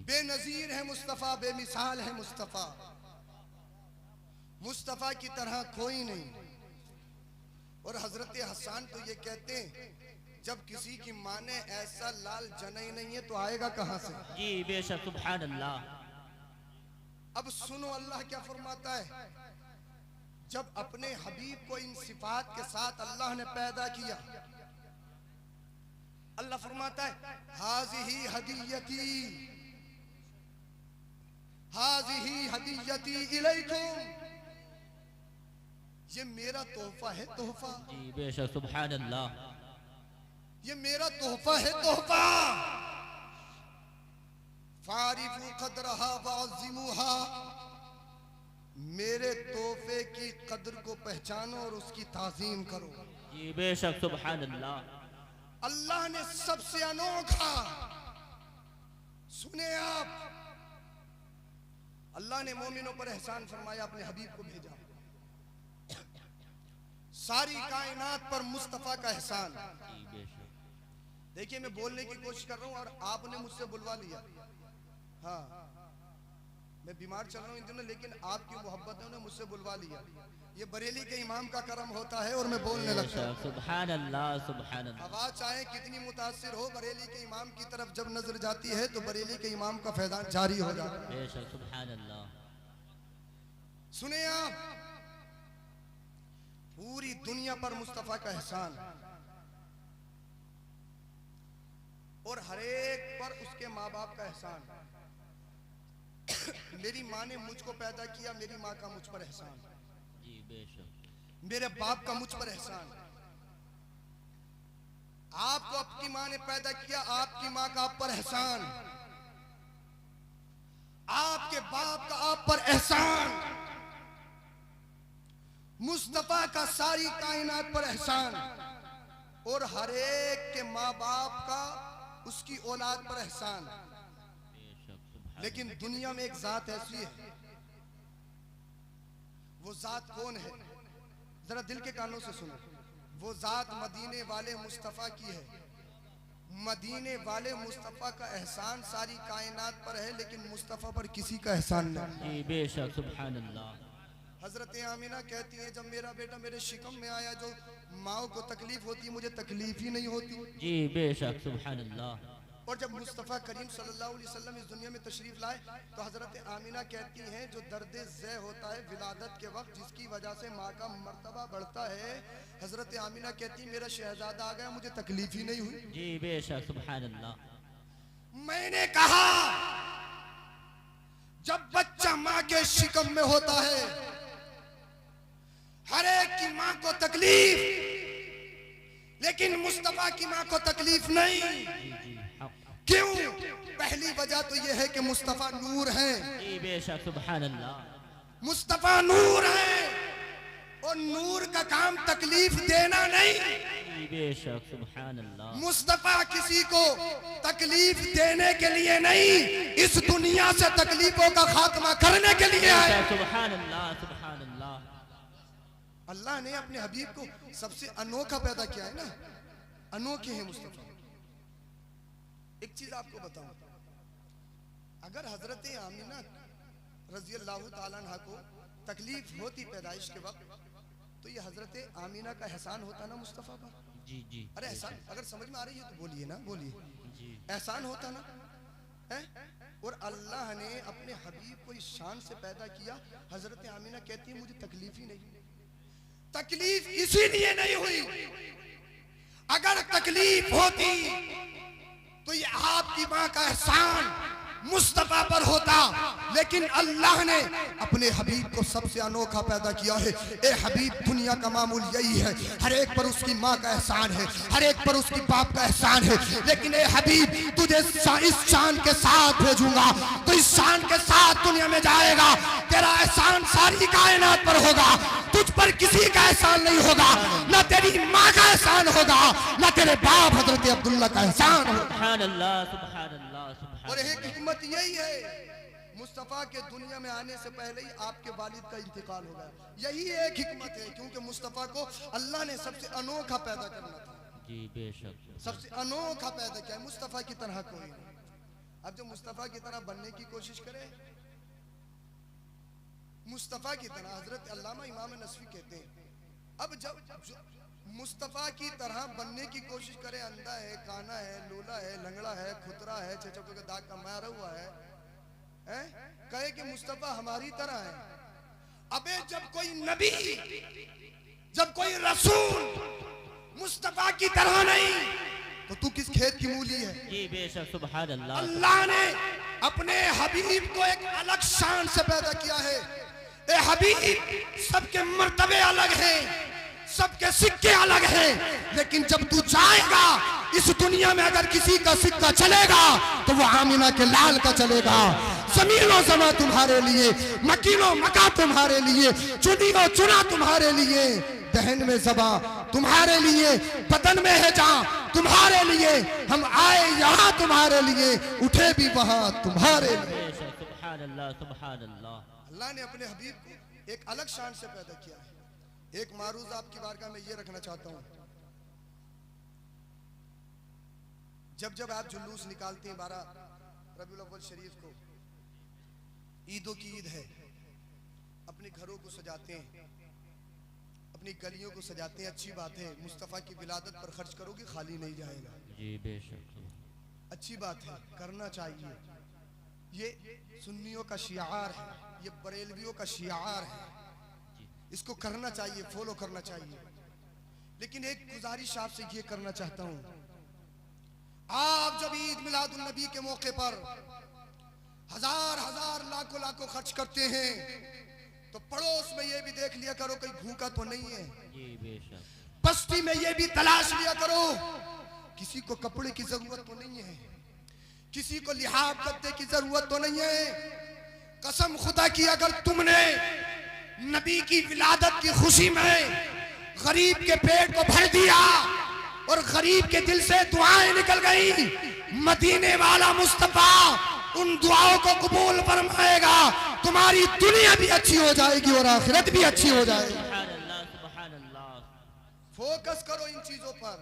बेनजीर है मुस्तफ़ा, बेमिसाल है मुस्तफ़ा, मुस्तफ़ा की तरह कोई नहीं। और हजरत हसन तो ये कहते हैं जब किसी की माँ ने ऐसा लाल जना ही नहीं है तो आएगा कहां से? जी बेशक, सुभान अल्लाह। अब सुनो अल्लाह क्या फरमाता है, जब अपने हबीब को इन सिफात के साथ अल्लाह ने पैदा किया, अल्लाह फरमाता है हाज़िही हदीयती, हाज़िही हदीयती इलैकुम, ये मेरा तोहफा है, तोहफा। जी बेशक, सुभान अल्लाह। ये मेरा तोहफा है, तोहफा। फारिफू क़द्रहा वअज़्ज़िमूहा, मेरे तोहफे की कद्र को पहचानो और उसकी ताज़ीम करो। जी बेशक, सुभान अल्लाह। अल्लाह ने सबसे अनोखा, सुने आप, अल्लाह ने मोमिनों पर एहसान फरमाया, अपने हबीब को भेजा। सारी कायनात पर मुस्तफा का एहसान। देखिए मैं बोलने की कोशिश कर रहा हूं और आपने मुझसे बुलवा लिया। हाँ, मैं बीमार चल रहा हूं इन दिनों, लेकिन आपकी मोहब्बतों ने मुझसे बुलवा लिया। ये बरेली के इमाम का करम होता है और मैं बोलने लगता हूं। सुभान अल्लाह, सुभान अल्लाह। आवाज चाहे कितनी मुतासिर हो, बरेली के इमाम की तरफ जब नजर जाती है तो बरेली के इमाम का फैजान जारी हो जाता है। बेशक, सुभान अल्लाह। सुने आप, पूरी दुनिया पर मुस्तफा का एहसान और हर एक पर उसके माँ बाप का एहसान। मेरी माँ ने मुझको पैदा किया, मेरी माँ का मुझ पर एहसान। जी बेशक। मेरे बाप का मुझ पर एहसान। आपको आपकी माँ ने पैदा किया, आपकी माँ का आप पर एहसान। आपके बाप का आप पर एहसान। मुस्तफा का सारी कायनात पर एहसान और हर एक के माँ बाप का उसकी औलाद पर एहसान। लेकिन दुनिया में एक जात ऐसी है, वो जात कौन है? जरा दिल के कानों से सुनो। वो जात मदीने वाले मुस्तफा की है। मदीने वाले मुस्तफा का एहसान सारी कायनात पर है, लेकिन मुस्तफा पर किसी का एहसान नहीं। जी बेशक, सुभान अल्लाह। हजरत आमिना कहती है जब मेरा बेटा मेरे शिकम में आया, जो माँ को तकलीफ होती मुझे तकलीफ ही नहीं होती। जी बेशक, सुभान अल्लाह। और जब मुस्तफ़ा करीम सल्लल्लाहु अलैहि वसल्लम इस दुनिया में तशरीफ लाए तो हजरत आमिना कहती हैं जो दर्द ज़े होता है विलादत के वक्त, जिसकी वजह से माँ का मर्तबा बढ़ता है, हजरत आमिना कहती है मेरा शहजादा आ गया, मुझे तकलीफ ही नहीं हुई। जी बेशक, सुभान अल्लाह। मैंने कहा जब बच्चा माँ के शिकम में होता है, हर एक की माँ को तकलीफ, लेकिन मुस्तफा की माँ को तकलीफ नहीं। क्यों? पहली वजह तो यह है कि मुस्तफा नूर है। जी बेशक, सुभान अल्लाह। मुस्तफा नूर है और नूर का काम तकलीफ देना नहीं। जी बेशक, सुभान अल्लाह। मुस्तफा किसी को तकलीफ देने के लिए नहीं, इस दुनिया से तकलीफों का खात्मा करने के लिए है। सुभान अल्लाह, सुभान अल्लाह। अल्लाह ने अपने हबीब को सबसे अनोखा पैदा किया है ना, अनोखे हैं मुस्तफा। एक चीज आपको बताऊं, अगर हजरत आमिना रजी अल्लाह ताला अन्हा को तकलीफ होती पैदाइश के वक्त, तो ये हजरत आमिना का एहसान होता ना मुस्तफा पर। जी जी। अरे एहसान अगर समझ में आ रही है तो बोलिए ना, बोलिए। जी। एहसान होता ना है। और अल्लाह ने अपने हबीब को इस शान से पैदा किया। हजरत आमिना कहती है मुझे तकलीफ ही नहीं। तकलीफ इसीलिए नहीं हुई, अगर तकलीफ होती तो ये आपकी माँ का एहसान मुस्तफा पर होता, लेकिन अल्लाह ने अपने हबीब को सबसे अनोखा पैदा किया है। ए हबीब, दुनिया का मामूल यही है, हर एक पर उसकी माँ का एहसान है, हर एक पर उसकी बाप का एहसान है, लेकिन ए हबीब तुझे इस शान के साथ भेजूंगा, तो इस शान के साथ दुनिया में जाएगा, तेरा एहसान सारी कायनात पर होगा, तुझ पर किसी का एहसान नहीं होगा, न तेरी माँ का एहसान होगा, न तेरे बाप हजरत अब्दुल्ला का एहसान होगा। सुभान अल्लाह, सुभान अल्लाह, सुभान। और एक हिकमत यही है, मुस्तफा के दुनिया में आने से पहले ही आपके वालिद का इंतकाल हो गया। यही एक हिकमत है, क्योंकि मुस्तफा को अल्लाह ने सबसे अनोखा पैदा करना था। जी बेशक, सबसे अनोखा पैदा किया, मुस्तफा की तरह कोई नहीं। अब जो मुस्तफा की तरह बनने की कोशिश करे, मुस्तफा की तरह, हजरत अल्लामा इमाम नसवी कहते हैं, अब जब मुस्तफा की तरह बनने की कोशिश करे, अंधा है, काना है, लूला है, लंगड़ा है, खुतरा है, चचकों का दाग का मारा हुआ है, कहे कि मुस्तफा हमारी तरह है। अबे जब कोई नबी, जब कोई रसूल मुस्तफा की तरह नहीं, तो तू किस खेत की मूली है? जी बेशक सुभान अल्लाह। अल्लाह ने अपने हबीब को एक अलग शान से पैदा किया है। ए हबीब, सबके मर्तबे अलग हैं, सबके सिक्के अलग हैं, लेकिन जब तू जाएगा इस दुनिया में, अगर किसी का सिक्का चलेगा तो वो आमिना के लाल का चलेगा। जमीनो जमा तुम्हारे लिए, मकीनो मका तुम्हारे लिए, चुनियो चुना तुम्हारे लिए, दहन में जबा तुम्हारे लिए, बदन में है जान तुम्हारे लिए, हम आए यहाँ तुम्हारे लिए, उठे भी वहाँ तुम्हारे लिए। बेशक सुभान अल्लाह सुभान अल्लाह। अल्लाह ने अपने हबीब को एक अलग शान से पैदा किया है। एक मारूज आपकी बारगाह में ये रखना चाहता हूँ, जब जब आप जुलूस निकालते हैं 12 रबीउल अव्वल शरीफ को, ईदों की ईद है, अपने घरों को सजाते हैं, अपनी गलियों को सजाते हैं, अच्छी बात है। मुस्तफ़ा की विलादत पर खर्च करोगे खाली नहीं जाएगा, जी बेशक, अच्छी बात है, करना चाहिए। ये सुन्नियों का शियार है, ये बरेलवियों का शियार है, इसको करना चाहिए, फॉलो करना चाहिए। लेकिन एक गुजारिश आपसे ये करना चाहता हूं, आप जब ईद मिलादुन नबी के मौके पर हजार हजार लाखों लाखों खर्च करते हैं, तो पड़ोस में ये भी देख लिया करो कोई भूखा तो नहीं है। जी बेशक। बस्ती में ये भी तलाश लिया करो किसी को कपड़े की जरूरत तो नहीं है, किसी को लिहाज करने की जरूरत तो नहीं है। कसम खुदा की, अगर तुमने नबी की विलादत की खुशी में गरीब के पेट को भर दिया और गरीब के दिल से दुआएं निकल गई, मदीने वाला मुस्तफा उन दुआओं को कबूल फरमाएगा। तुम्हारी दुनिया भी अच्छी हो जाएगी और आखिरत भी अच्छी हो जाएगी। सुभान अल्लाह सुभान अल्लाह। फोकस करो इन चीजों पर,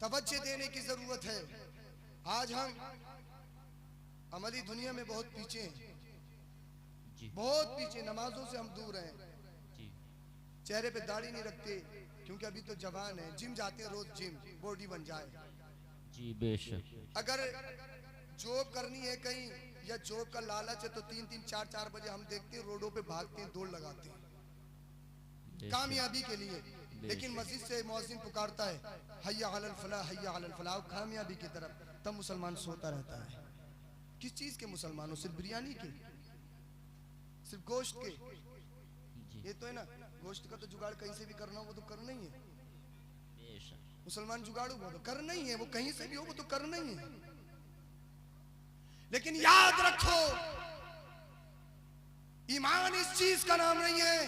तवज्जो देने की जरूरत है। आज हम अमली दुनिया में बहुत पीछे हैं, बहुत पीछे, नमाजों से हम दूर हैं, चेहरे पे दाढ़ी नहीं रखते क्योंकि अभी तो जवान है, जिम जाते हैं रोज, जिम बॉडी बन जाए। जी बेशक। अगर जॉब करनी है कहीं या जॉब का लालच है तो 3-3, 4-4 बजे हम देखते हैं रोडों पे भागते हैं, दौड़ लगाते हैं कामयाबी के लिए। लेकिन मस्जिद से मुअज्जिन पुकारता है हय्या अलल फलाह, हय्या अलल फलाह, कामयाबी की तरफ, तब मुसलमान सोता रहता है। किस चीज के मुसलमानों? सिर्फ बिरयानी के, सिर्फ गोश्त के? ये तो है ना, गोश्त का तो जुगाड़ कहीं से भी करना हो वो तो करना ही है। मुसलमान जुगाड़ू वो तो करना ही है, वो कहीं से भी हो वो तो करना ही है। लेकिन याद रखो, ईमान इस चीज का नाम नहीं है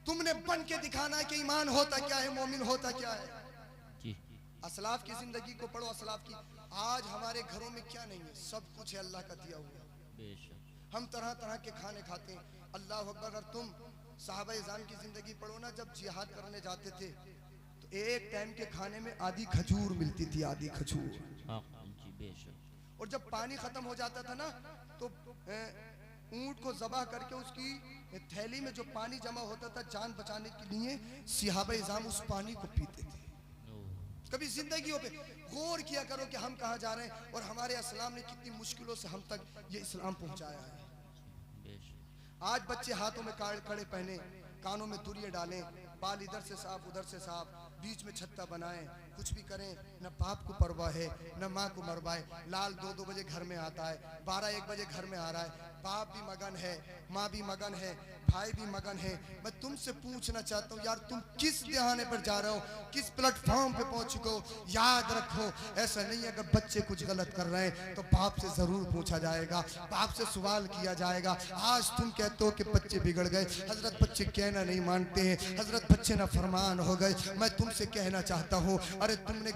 तुमने बन के दिखाना है कि ईमान होता क्या है, मोमिन होता क्या है। असलाफ की जिंदगी को पढ़ो, असलाफ की। आज हमारे घरों में क्या नहीं है, सब कुछ है अल्लाह का दिया हुआ। हम तरह तरह के खाने खाते हैं, अल्लाह अकबर। अगर तुम साहबा इज़ाम की जिंदगी पढ़ो ना, जब जिहाद करने जाते थे तो एक टाइम के खाने में आधी खजूर मिलती थी, आधी खजूर। और जब पानी खत्म हो जाता था ना तो ऊंट को ज़बह करके उसकी थैली में जो पानी जमा होता था, जान बचाने के लिए साहबा इज़ाम उस पानी को पीते थे। कभी जिंदगियों पे गौर किया करो कि हम कहाँ जा रहे हैं और हमारे इस्लाम ने कितनी मुश्किलों से हम तक ये इस्लाम पहुंचाया है। आज बच्चे हाथों में कड़े पहने, कानों में दुरिये डालें, बाल इधर से साफ उधर से साफ, बीच में छत्ता बनाएं, कुछ भी करें, न बाप को परवाह है न माँ को मरवाए। लाल 2-2 बजे घर में आता है, 12-1 बजे घर में आ रहा है, बाप भी मगन है, माँ भी मगन है, भाई भी मगन है। मैं तुमसे पूछना चाहता हूँ यार, तुम किस दहाने पर जा रहे हो, किस प्लेटफॉर्म पे पहुंच चुके हो? याद रखो, ऐसा नहीं है अगर बच्चे कुछ गलत कर रहे हैं तो बाप से जरूर पूछा जाएगा, बाप से सवाल किया जाएगा। आज तुम कहते हो कि बच्चे बिगड़ गए, हजरत बच्चे कहना नहीं मानते हैं, हजरत बच्चे ना फरमान हो गए। मैं तुमसे कहना चाहता हूँ, अरे अरे तुमने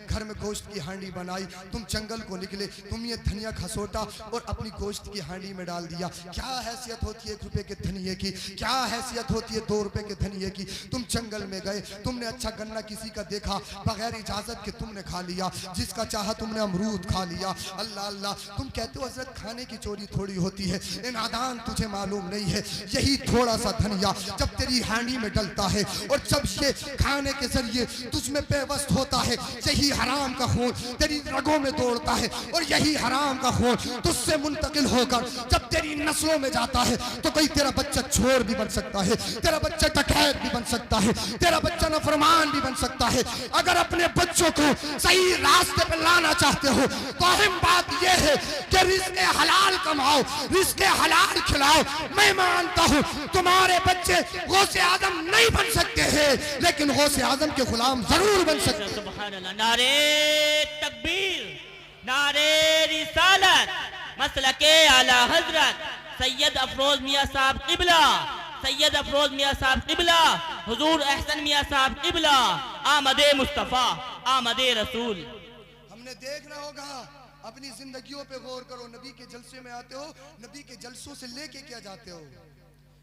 घर में गोश्त की हांडी बनाई, तुम जंगल को निकले, तुम ये धनिया खसोटा और अपनी गोश्त की हांडी में डाल दिया। क्या हैसियत होती है 1 रुपए के धनिये की, क्या हैसियत होती है 2 रुपए के धनिये की। तुम जंगल में गए, तुमने अच्छा गन्ना किसी का देखा, बगैर इजाजत के तुमने खा लिया, जिसका चाहा तुमने अमरूद खा लिया। अल्लाह अल्लाह, तुम कहते हो हजरत खाने की चोरी थोड़ी होती है, ए नादान तुझे मालूम नहीं है, यही थोड़ा सा धनिया जब तेरी हांडी में डलता है और जब ये खाने के जरिए तुझ में पेवस्त होता है, यही हराम का खून तेरी रगों में दौड़ता है और यही हराम का खून तुझसे मुंतकिल होकर जब तेरी नस्लों में जाता है तो कोई तेरा बच्चा चोर भी बन सकता है, तेरा बच्चा डकैत भी बन सकता है, तेरा बच्चा नाफरमान भी बन सकता है। अगर अपने बच्चों को सही रास्ते पर लाना चाहते हो तो अहम बात यह है कि रिज़्क़े हलाल कमाओ, रिज़्क़े हलाल खिलाओ। मैं मानता हूँ तुम्हारे बच्चे गौसे आजम नहीं बन सकते हैं, लेकिन गौसे आजम के गुलाम जरूर बन सकते हैं। सुभान अल्लाह। नारे तकबीर, नारे रिसालत, मसलके आला हजरत सैयद अफरोज मियाँ साहब क़िबला, सैयद अफरोज मियाँ साहब क़िबला, हुजूर अहसन मियाँ साहब क़िबला, आमदे मुस्तफ़ा, आमदे रसूल। हमने देखना होगा, अपनी जिंदगियों पे गौर करो। नबी के जलसे में आते हो, नबी के जलसों से लेके क्या जाते हो,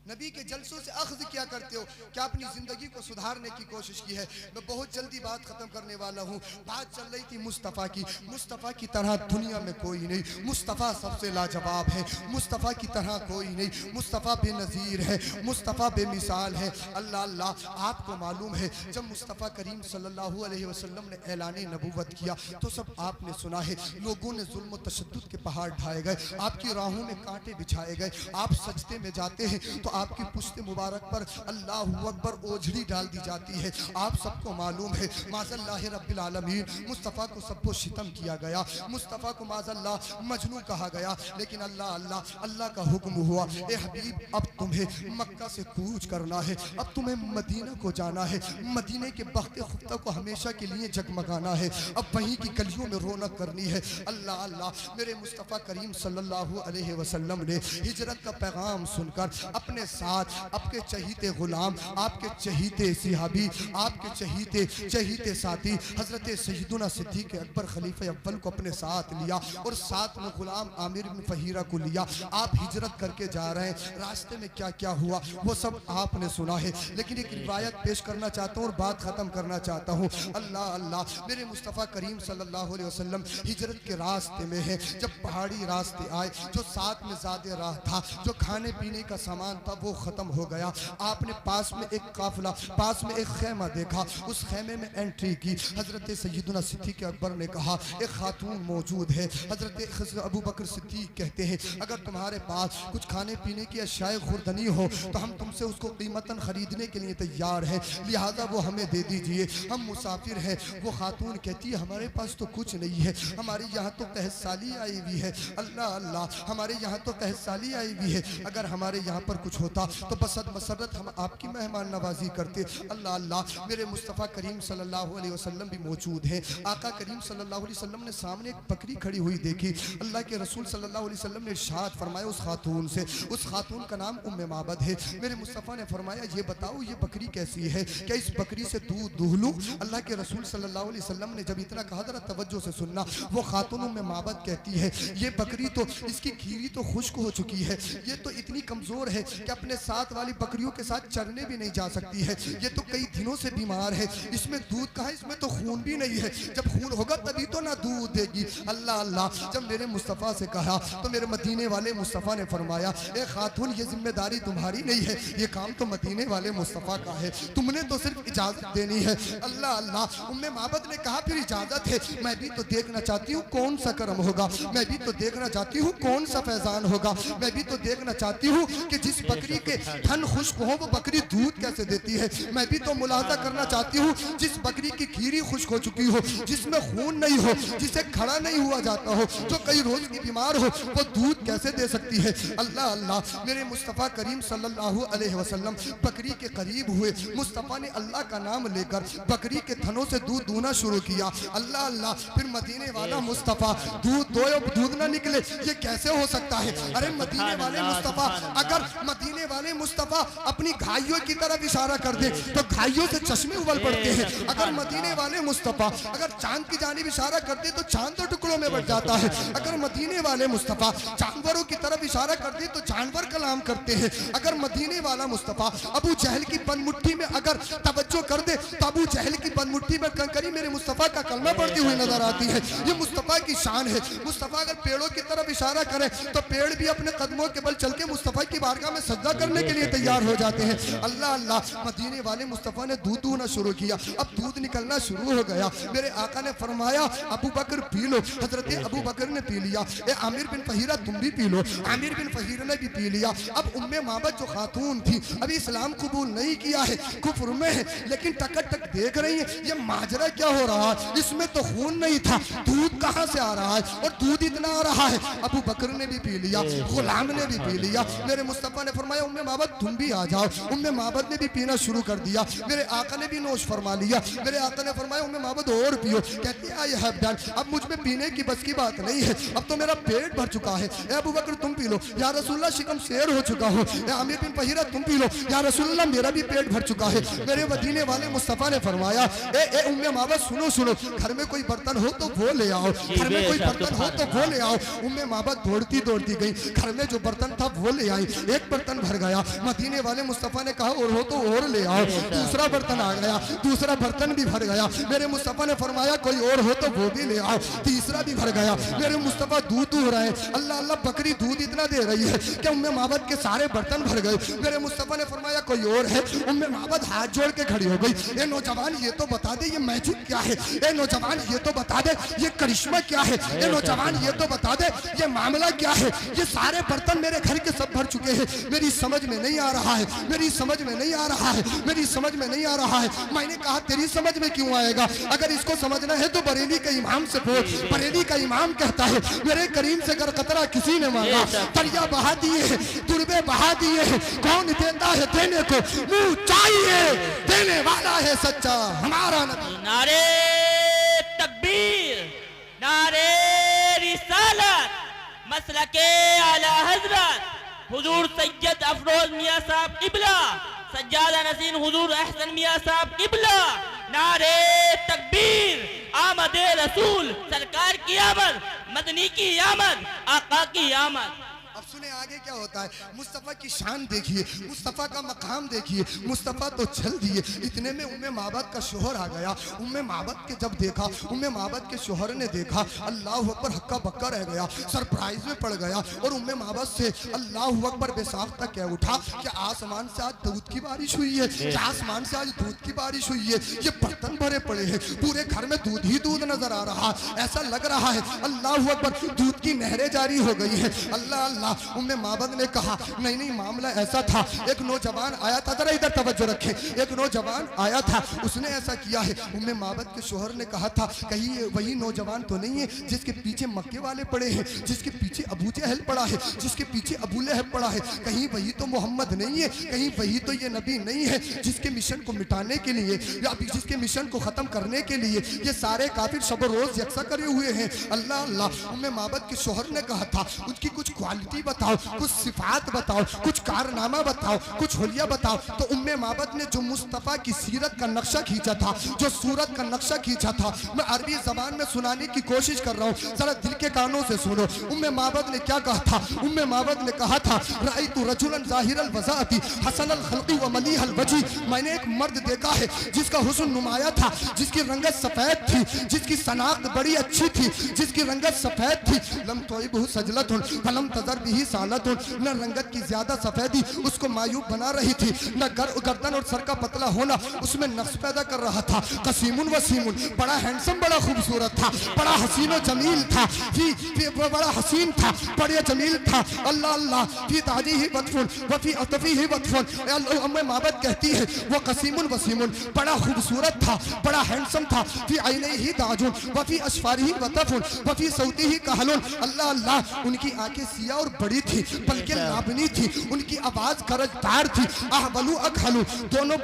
नबी के जलसों से अख्ज़ क्या करते हो, क्या अपनी जिंदगी को सुधारने की कोशिश की है। मैं बहुत जल्दी बात खत्म करने वाला हूँ। बात चल रही थी मुस्तफ़ा की, मुस्तफ़ा की तरह दुनिया में कोई नहीं, मुस्तफ़ा सबसे लाजवाब है, मुस्तफ़ा की तरह कोई नहीं, मुस्तफ़ा बेनज़ीर है, मुस्तफ़ा बेमिसाल है। अल्लाह अल्लाह, आपको मालूम है जब मुस्तफ़ा करीम सल्लल्लाहु अलैहि वसल्लम ने ऐलान नबूवत किया तो सब आपने सुना है, लोगों ने जुल्म व तशद्दुद के पहाड़ ढाए गए, आपकी राहों में कांटे बिछाए गए, आप सजदे में जाते हैं तो आपकी पुश्ते मुबारक पर अल्लाहु अकबर ओझड़ी डाल दी जाती है। आप सबको मालूम है माज़ल्लाह रब्बिल आलमीन, मुस्तफ़ा को सबको शितम किया गया, मुस्तफ़ा को माज़ल्लाह मजनू कहा गया, लेकिन अल्लाह अल्लाह अल्लाह का हुक्म हुआ, ए हबीब अब तुम्हें मक्का से कूच करना है, अब तुम्हें मदीना को जाना है, मदीने के बख्ते खुफ्ता को हमेशा के लिए जगमगाना है, अब वहीं की गलियों में रौनक करनी है। अल्लाह अल्लाह, मेरे मुस्तफ़ा करीम सल्लल्लाहु अलैहि वसल्लम ने हिजरत का पैगाम सुनकर अपने साथ आपके चहीते गुलाम, आपके चहीते सिहाबी, आपके चहीते साथी हजरत सैयदुना सिद्दीक़ अकबर खलीफा अव्वल को अपने साथ लिया और साथ में गुलाम आमिर बिन फहीरा को लिया। आप हिजरत करके जा रहे हैं, रास्ते में क्या क्या हुआ वो सब आपने सुना है, लेकिन एक रिवायत पेश करना चाहता हूँ और बात खत्म करना चाहता हूँ। अल्लाह अल्लाह, मेरे मुस्तफ़ा करीम सल्लल्लाहु अलैहि वसल्लम हिजरत के रास्ते में है, जब पहाड़ी रास्ते आए, जो साथ में ज़्यादा राह था, जो खाने पीने का सामान था वो ख़त्म हो गया। आपने पास में एक काफिला, पास में एक खेमा देखा, उस खेमे में एंट्री की। हज़रत सैयदुना सिद्दीक़ अकबर ने कहा एक खातून मौजूद है। हज़रत अबू बकर सिद्दीक़ कहते हैं अगर तुम्हारे पास कुछ खाने पीने की अशाए खुर्दनी हो तो हम तुमसे उसको कीमतन ख़रीदने के लिए तैयार है, लिहाजा वो हमें दे दीजिए, हम मुसाफिर हैं। वो खातून कहती है हमारे पास तो कुछ नहीं है, हमारे यहाँ तो तहसाली आई हुई है। अल्लाह अल्लाह, हमारे यहाँ तो तहसाली आई हुई है, अगर हमारे यहाँ पर कुछ होता तो बसद मसरत हम आपकी मेहमान नवाजी करते। अल्लाह अल्लाह, मेरे मुस्तफ़ा करीम सल्लल्लाहु अलैहि वसल्लम भी मौजूद हैं। आका करीम सल्लल्लाहु अलैहि वसल्लम ने सामने एक बकरी खड़ी हुई देखी। अल्लाह के रसूल सल्लल्लाहु अलैहि वसल्लम ने इरशाद फरमाया उस खातून से, उस खातून का नाम उम्मे माबद है। मेरे मुस्तफ़ा ने फरमाया ये बताओ ये बकरी कैसी है, क्या इस बकरी से दूध दूह लूँ? अल्लाह के रसूल सल्लल्लाहु अलैहि वसल्लम ने जब इतना कहा जरा तवज्जो से सुनना, वो खातून उम्मे माबद कहती है ये बकरी तो इसकी खीरी तो खुश्क हो चुकी है, ये तो इतनी कमज़ोर है कि अपने साथ वाली बकरियों के साथ चरने भी नहीं जा सकती है, ये तो कई दिनों से बीमार है, इसमें दूध कहाँ है, इसमें तो खून भी नहीं है, जब खून होगा तभी तो ना दूध देगी। अल्लाह अल्लाह, जब मेरे मुस्तफ़ा से कहा तो मेरे मदीने वाले मुस्तफ़ा ने फरमाया ए खातून ये जिम्मेदारी तुम्हारी नहीं है, ये काम तो मदीने वाले मुस्तफ़ा का है, तुमने तो सिर्फ इजाज़त देनी है। अल्लाह अल्लाह, उम्मे माबद ने कहा फिर इजाज़त है, मैं भी तो देखना चाहती हूँ कौन सा करम होगा, मैं भी तो देखना चाहती हूँ कौन सा फैजान होगा, मैं भी तो देखना चाहती हूँ कि जिस बकरी के थन खुश्क हो वो बकरी दूध कैसे देती है, मैं भी तो मुलाजा करना चाहती हूँ जिस बकरी की खीरी खुश्क हो चुकी हो, जिसमें खून नहीं हो, जिसे खड़ा नहीं हुआ जाता हो, जो कई रोज की बीमार हो, वो दूध कैसे दे सकती है। अल्लाह अल्लाह, मेरे मुस्तफ़ा करीम सल्लल्लाहु अलैहि वसल्लम बकरी के करीब हुए, मुस्तफ़ा ने अल्लाह का नाम लेकर बकरी के थनों से दूध दूना शुरू किया। अल्लाह अल्लाह, फिर मदीने वाला मुस्तफ़ा दूध दोए दूध ना निकले, ये कैसे हो सकता है? अरे मदीने वाले मुस्तफ़ा, अगर मदीने मदीने वाले मुस्तफ़ा अपनी घाइयों की तरफ इशारा कर दे तो घाइयों से चश्मे उबल पड़ते हैं। अगर मदीने वाले मुस्तफ़ा अगर चांद की जानिब इशारा कर दे तो चांद तो टुकड़ों में बट जाता है। अगर मदीने वाले मुस्तफ़ा जानवरों की तरफ इशारा कर दे तो जानवर कलाम करते हैं। अगर मदीने वाला मुस्तफ़ा अबू जहल की बनमुट्ठी में अगर तवज्जो कर दे तो अबू जहल की बनमुट्ठी में कंकरी मेरे मुस्तफ़ा का कलमा पढ़ती हुई नजर आती है। ये मुस्तफ़ा की शान है। मुस्तफ़ा अगर पेड़ों की तरफ इशारा करे तो पेड़ भी अपने कदमों के बल चल के मुस्तफ़ा की बारगाह में सजदा करने के लिए तैयार हो जाते हैं। अल्लाह अल्लाह, मदीने वाले मुस्तफ़ा ने दूध दूहना शुरू किया। अब दूध निकलना शुरू हो गया। मेरे आका ने फरमाया अबू बकर पी लो। हजरत अबू बकर ने पी लिया। ए आमिर बिन फहीरा तुम भी पी लो। आमिर बिन फहीरा ने भी पी लिया। अब उम्मे माबद जो खातून थी अभी इस्लाम कबूल नहीं किया है, कुफ्र में है, लेकिन टक टक देख रही है ये माजरा क्या हो रहा है। इसमें तो खून नहीं था, दूध कहाँ से आ रहा है और दूध इतना आ रहा है। अबू बकर ने भी पी लिया, गुलाम ने भी पी लिया। मेरे मुस्तफ़ा ने फरमाया उम्मे माबद तुम भी आ जाओ। उम्मे माबद ने भी पीना शुरू कर दिया। मेरे आका ने भी नोश फरमा लिया। मेरे आका ने फरमाया उम्मे माबद और पियो। कहती है आई हैव डन, अब मुझ में पीने की बस की बात नहीं है, अब तो मेरा पेट भर चुका है। ए अबू बकर तुम पी लो। या रसूलुल्लाह शिकम शेर हो चुका हो। ए आमिर बिन फहीरा तुम पी लो। या रसूलुल्लाह मेरा भी पेट भर चुका है। मेरे मदीने वाले मुस्तफ़ा ने फरमाया ए उम्मे माबद सुनो सुनो, घर में कोई बर्तन हो तो वो ले आओ, घर में कोई बर्तन हो तो वो ले आओ। उम्मे माबद दौड़ती दौड़ती गई, घर में जो बर्तन था वो ले आई। एक बर्तन भर गया। मदीने वाले मुस्तफ़ा ने कहा और हो तो और ले आओ। दूसरा बर्तन आ गया, दूसरा बर्तन भी भर गया। मेरे मुस्तफ़ा ने फरमाया कोई और हो तो वो भी ले आओ। तीसरा भी भर गया। मेरे मुस्तफ़ा दूध दूह रहे हैं। अल्लाह अल्लाह, बकरी दूध इतना दे रही है कि उम्मे माबद के सारे बर्तन भर गए। मेरे मुस्तफ़ा ने फरमाया कोई और है। उम्मे माबद हाथ जोड़ के खड़ी हो गई। ए नौजवान ये तो बता दे ये मैजिक क्या है। ए नौजवान ये तो बता दे ये करिश्मा क्या है। ए नौजवान ये तो बता दे ये मामला क्या है। ये सारे बर्तन मेरे घर के सब भर चुके हैं, मेरी समझ में नहीं आ रहा है, मेरी समझ में नहीं आ रहा है, मेरी समझ में नहीं आ रहा है। मैंने कहा तेरी समझ में क्यों आएगा, अगर इसको समझना है तो बरेली के इमाम से बोल। बरेली का इमाम कहता है मेरे करीम से अगर कतरा किसी ने मांगा, दरिया बहा दिए, तुरबे बहा दिए, कौन देता है देने को, मुंह चाहिए देने वाला है सच्चा हमारा नबी। नारे तकबीर, नारे रिसालत, मसलके आला हजरत हुजूर सैयद अफरोज मियां साहब किबला, सज्जादा नसीन हुजूर अहसन मियां साहब किबला। नारे तकबीर, आमद रसूल, सरकार की आमद, मदनी की आमद, आका की आमद। अब सुने आगे क्या होता है। मुस्तफ़ा की शान देखिए, मुस्तफ़ा का मकाम देखिए। मुस्तफ़ा तो चल दिए, इतने में उम्मे माबद का शोहर आ गया। उम्मे माबद के जब देखा, उम्मे माबद के शोहर ने देखा, अल्लाह अकबर, हक्का बक्का रह गया, सरप्राइज में पड़ गया। और उम्मे माबद से अल्लाह अकबर बेसाख्ता कह उठा कि आसमान से आज दूध की बारिश हुई है, कि आसमान से आज दूध की बारिश हुई है। ये बर्तन भरे पड़े हैं, पूरे घर में दूध ही दूध नजर आ रहा, ऐसा लग रहा है अल्लाह अकबर दूध की नहरें जारी हो गई है। अल्लाह अल्लाह। उम्मे माबद ने कहा नहीं नहीं, मामला ऐसा था, एक नौजवान आया था, जरा इधर तवज्जो रखें, एक नौजवान आया था, उसने ऐसा किया है। उम्मे माबद के शोहर ने कहा था कहीं ये वही नौजवान तो नहीं है जिसके पीछे मक्के वाले पड़े हैं, जिसके पीछे अबू जहल पड़ा है, जिसके पीछे अबू लहब पड़ा है, कहीं वही तो मोहम्मद नहीं है, कहीं वही तो ये नबी नहीं है जिसके मिशन को मिटाने के लिए या जिसके मिशन को खत्म करने के लिए ये सारे काफिर शब रोज यकसा करे हुए हैं। अल्लाह अल्लाह। उम्मे माबद के शोहर ने कहा था उसकी कुछ क्वालिटी बताओ, कुछ सिफात बताओ, कुछ कारनामा बताओ, कुछ हुलिया बताओ। तो उम्मे माबद ने जो मुस्तफ़ा की सीरत का नक्शा खींचा था, जो सूरत का नक्शा खींचा था, मैं अरबी जबान में सुनाने की कोशिश कर रहा हूँ, जरा दिल के कानों से सुनो। उम्मे माबद ने क्या कहा था। उम्मे माबद ने कहा था राइतु रजुलन ज़ाहिरल वज़ाअती हसनल खल्क़ी व मलीहल वजी, मैंने एक मर्द देखा है जिसका हुस्न नुमाया था, जिसकी रंगत सफेद थी, जिसकी सनाख्त बड़ी अच्छी थी, जिसकी रंगत सफेद थी। लम तोइबहु सजलतुन फलम तज़र बिही सालतुन, न रंगत की ज्यादा सफेदी उसको मायूब बना रही थी, न गर्दन और सर का पतला होना उसमें नक्श पैदा कर रहा था। कसीमुन वसीमुन, बड़ा हैंडसम, बड़ा खूबसूरत था, बड़ा हसीन और जमील था, बड़ा हसीन था, बड़ा जमील था। अल्लाह अल्लाह। फी ताजी ही वतफुन वफी अतफी ही वतफुन। उम्मे माबद कहती है वो कसीमुन वसीमुन, बड़ा खूबसूरत था, बड़ा हैंडसम था। फी आइने ही दाजुन वफी अशफारी ही वतफुन वफी सौती ही कहलुन। अल्लाह अल्लाह। उनकी आंखें सिया और बड़ी थी बल्कि लाबनी थी, उनकी आवाज करजदार थी। आहबलू अखलू दोनों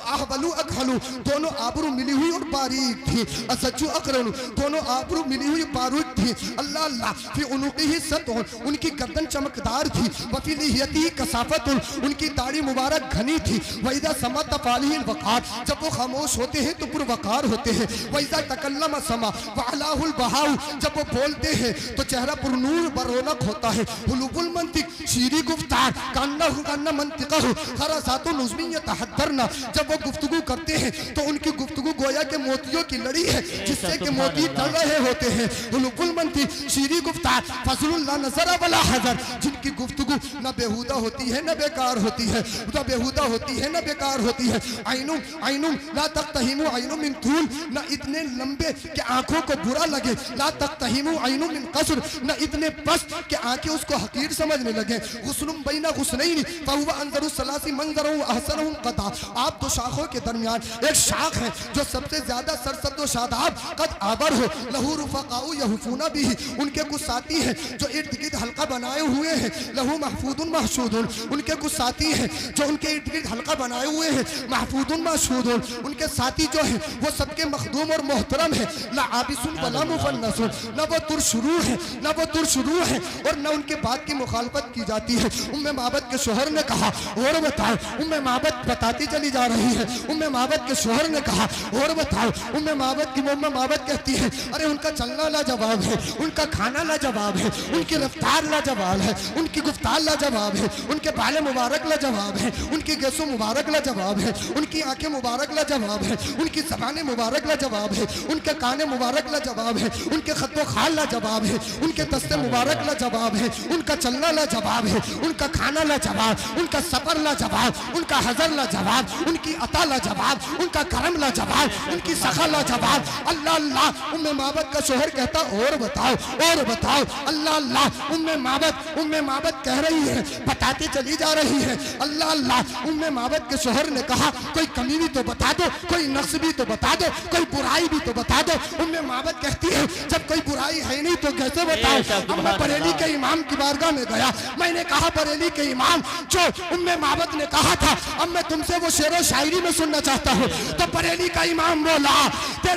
आहबलू अखलू दोनों आबरू मिली हुई और बारीक थी। असजू अकरनु दोनों आबरू मिली हुई बारूद थी। अल्लाह अल्लाह फी उनुक़िही सतहुन उनकी गर्दन चमकदार थी। वफी लिहियतिही कसाफतुन उनकी दाढ़ी मुबारक घनी थी। वइज़ा समत फ़ालिहिल वक़ार जब वो खामोश होते हैं तो पुरवकार होते हैं। वइज़ा तकल्लम समा वअलाहुल बहाउ जब वो बोलते हैं तो चेहरा पुरनूर बरौनक होता है। हुलुबुल मंतिक शीरी गुफ्तार कान्ना मंतिक़हु खरासातुन नुज़्मी यतहद्दरना जब वो गुफ्तगू करते हैं तो उनकी गुफ्तगू गोया के मोतियों की लड़ी है जिससे कि मोती डर रहे होते हैं। हुलुबुल मंतिक शीरी गुफ्तार फज़लुल ला नज़र वला हज़र जिनकी गुफ्तगू न बेहुदा होती है न बेकार होती है, न बेहुदा होती है न बेकार होती है। आइनुम आइनुम ला तक़तहिमु आइनु मिन तूल न इतने लंबे कि आंखों को बुरा लगे। ला तक़तहिमु आइनु मिन क़स्र न इतने पस्त कि आंखें उसको हकीर समझने लगे। गुस्नुम बैना गुस्नैन फहुवा अंज़रु सलासी मंज़रहु अहसनुहुम क़ता आप दो शाखों के दरमियान एक शाख है जो सबसे ज्यादा सरसब्द व शादाब कद आबर हो। लहू रुफ़क़ाउ यहफ़ूना बिही उनके कुछ साथी हैं जो इर्द गिर्द हल्का बनाए हुए हैं। लहू महफूदुन महशूदुन उनके कुछ साथी हैं जो उनके इर्द गिर्द हल्का बनाए हुए हैं। महफूदुन महशूदुन उनके साथी जो हैं वो सबके मखदूम और मोहतरम है। ला आबिसुन वला मुफन्नसुन न वो तुरशुरू है न वो तुरशुरू है और न उनके बात की मुखालफत की जाती है। उम्मे माबद के शोहर ने कहा और बताओ। उम्मे माबद बताती चली जा रही है। उम्मे माबद के शोहर ने कहा और बताओ। उम्मे माबद की उम्मे माबद कहती है अरे उनका चलना लाजवाब है, उनका खाना लाजवाब है, उनकी रफ्तार लाजवाब है, उनकी गुफ्तार लाजवाब है, उनके बाल मुबारक लाजवाब है, उनकी गैसो मुबारक लाजवाब है, उनकी आंखें मुबारक लाजवाब है, उनकी ज़बानें मुबारक लाजवाब है, उनके काने मुबारक लाजवाब है, उनके खत्तो खाल लाजवाब है, उनके दस्ते मुबारक लाजवाब है, उनका चलना लाजवाब है, उनका खाना लाजवाब, उनका सफर लाजवाब, उनका हजर लाजवाब, उनकी अता लाजवाब, उनका करम लाजवाब, उनकी सखा लाजवाब। अल्लाह अल्लाह उम्मे माबद का शोहर कहता और बताओ और बताओ। अल्लाह अल्लाह उम्मे माबद कह रही है बताते चली जा रही है। अल्लाह अल्लाह उम्मे माबद के शोहर ने कहा कोई कमी भी तो बता दो, कोई नक्स भी तो बता दो, कोई बुराई भी तो बता दो। उम्मे माबद कहती है जब कोई बुराई है नहीं तो कैसे बताओ। अब मैं बरेली के इमाम की बारगाह में गया, मैंने कहा बरेली के इमाम जो उम्मे माबद ने कहा था अब मैं तुमसे वो शेरो शायरी में सुनना चाहता हूँ। तो बरेली का इमाम बोला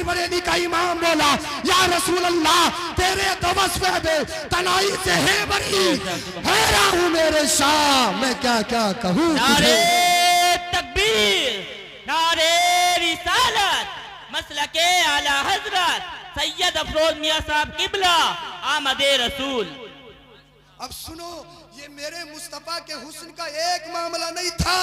बरेली का इमाम बोला या रसूल अल्लाह तेरे तवस्सुफ़ बे तनाई से है बरी हैरान हूँ मेरे शाह मैं क्या क्या कहूँ। नारे तकबीर, नारे रिसालत, मसलके आला हजरत सैयद अफरोज मियां साहब किबला आमदे रसूल। अब सुनो ये मेरे मुस्तफा के हुस्न का एक मामला नहीं था।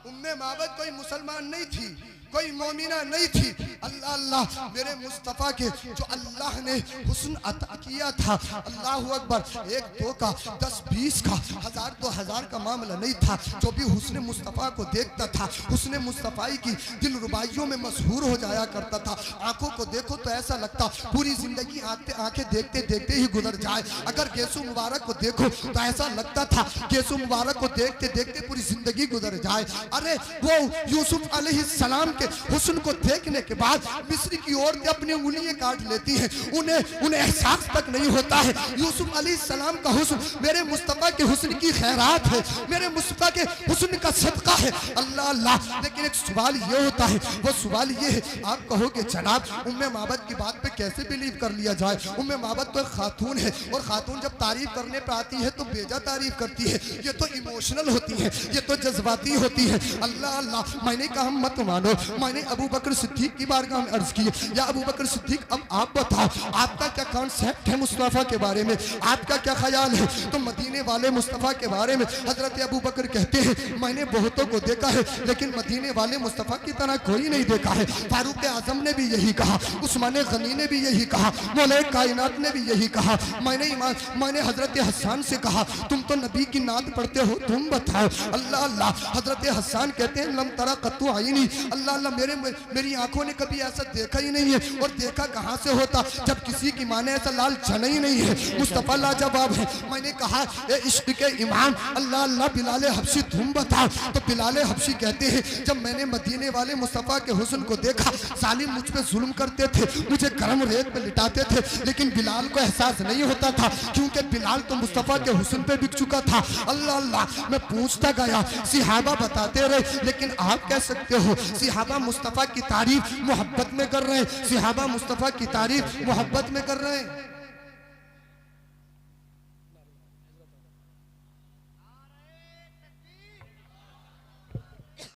उम्मे माबद कोई मुसलमान नहीं थी, कोई मोमिना नहीं थी। अल्लाह अल्लाह मेरे मुस्तफ़ा के जो अल्लाह ने हुस्न अता किया था। अल्लाह अकबर 1 2 का 10 20 का 1000 2000 का मामला नहीं था। जो भी हुस्न मुस्तफ़ा को देखता था हुस्न मुस्तफ़ाई की दिल रुबाइयों में मशहूर हो जाया करता था। आंखों को देखो तो ऐसा लगता पूरी जिंदगी आंखें देखते देखते ही गुजर जाए। अगर गेसु मुबारक को देखो तो ऐसा लगता था गेसु मुबारक को देखते देखते पूरी जिंदगी गुजर जाए। अरे वो यूसुफ अलैहिस्सलाम के हुस्न को देखने के बाद मिस्र की औरतें अपनी उंगलियां काट लेती हैं, उन्हें एहसास तक नहीं होता है। यूसुफ अलैहिस्सलाम का हुस्न मेरे मुस्तफ़ा के हुस्न की खैरात है, मेरे मुस्तफ़ा के हुस्न का सदका है। अल्लाह अल्लाह लेकिन एक सवाल ये होता है, वो सवाल ये है आप कहोगे जनाब उम्मे माबद की बात पे कैसे बिलीव कर लिया जाए। उम्मे माबद तो एक खातून है और खातून जब तारीफ करने पर आती है तो बेजा तारीफ करती है। ये तो इमोशनल होती है, ये तो जज्बाती होती है। अल्लाह अल्लाह मैंने कहा मत मानो। मैंने अबू बकर सिद्दीक की बारगाह में अर्ज की या अबू बकर सिद्दीक अब आप बताओ आपका क्या कॉन्सेप्ट है मुस्तफ़ा के बारे में, आपका क्या ख्याल है। तो मदीने वाले मुस्तफ़ा के बारे में हजरत अबू बकर कहते हैं मैंने बहुतों को देखा है लेकिन मदीने वाले मुस्तफ़ा की तरह कोई नहीं देखा है। फारूक आजम ने भी यही कहा, उस्मान गनी ने भी यही कहा, मौला कायनात ने भी यही कहा। मैंने हजरत हसन से कहा तुम तो नबी की नात पढ़ते हो तुम बताओ। अल्लाह अल्लाह हजरत हसन कहते हैं लम तरा कत्तु आईनी। अल्लाह अल्लाह मेरी आंखों ने कभी ऐसा देखा ही नहीं है, और देखा कहाँ से होता जब किसी की माँ ने ऐसा लाल जना ही नहीं है। मुस्तफ़ा लाजवाब है। मैंने कहा ए इश्क के इमाम अल्लाह अल्लाह बिलाल हबशी तुम बताओ। तो बिलाल हबशी कहते हैं जब मैंने मदीने वाले मुस्तफ़ा के हुस्न को देखा, जालिम मुझ पे जुल्म करते थे, मुझे गर्म रेत पे लिटाते थे, लेकिन बिलाल को एहसास नहीं होता था क्योंकि बिलाल तो मुस्तफ़ा के हुस्न पे बिक चुका था। अल्लाह अल्लाह मैं पूछता गया, सिहाबा बताते रहे, लेकिन आप कह सकते हो सिहाबा मुस्तफ़ा की तारीफ मोहब्बत में कर रहे हैं, सिहाबा मुस्तफ़ा की तारीफ मोहब्बत में कर रहे हैं।